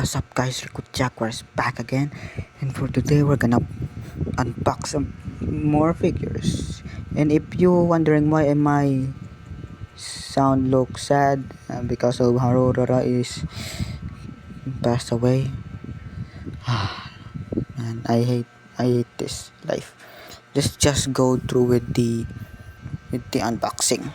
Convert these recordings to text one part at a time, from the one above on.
What's up guys, Rico Jaguars back again, and for today we're gonna unbox some more figures. And if you're wondering why am I sound look sad, because of Harurara is passed away. And I hate this life. Let's just go through with the unboxing.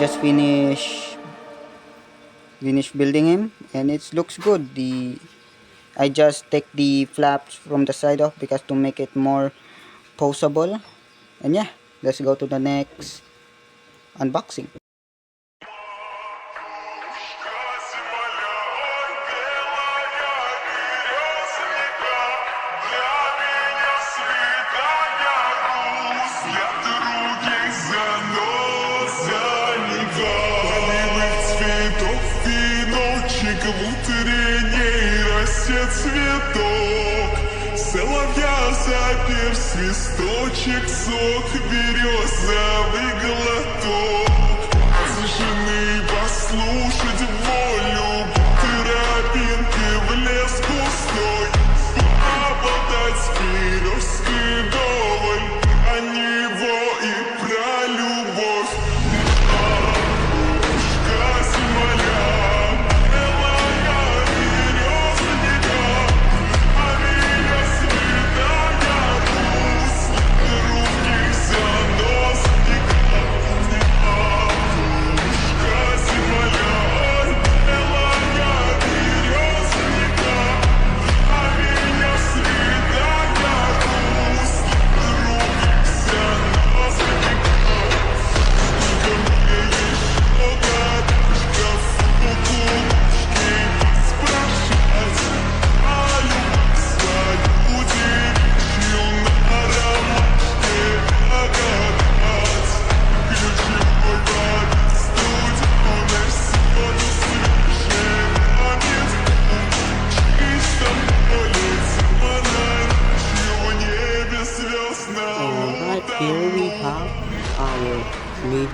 Just finish building him, and it looks good. I just take the flaps from the side off because to make it more poseable. And yeah, let's go to the next unboxing. Утренний растет цветок, соловья запев свисточек, сок березовый глоток. Жены послушать волю, тропинки в лес густой, поболтать березкой вдоволь, о него и про любовь. Земля,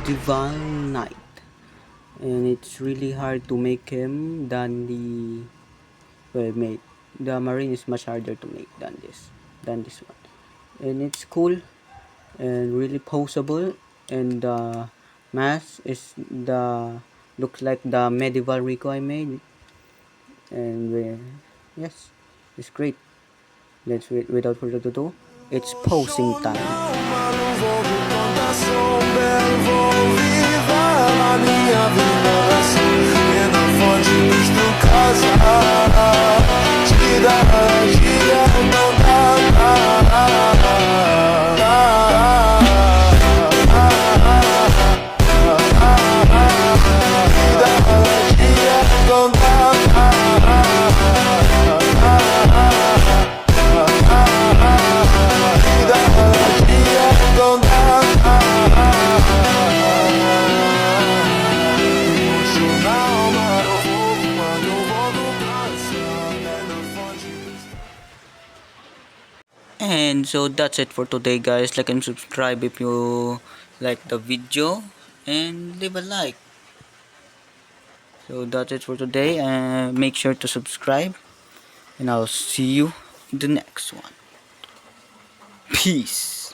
medieval knight, and it's really hard to make him than the marine is much harder to make than this one, and it's cool and really posable, and the mask is looks like the medieval Rico I made, and yes, it's great. Let's without further ado, it's posing time. And so that's it for today, guys. Like and subscribe if you like the video, and leave a like. So that's it for today, and make sure to subscribe, and I'll see you in the next one. Peace.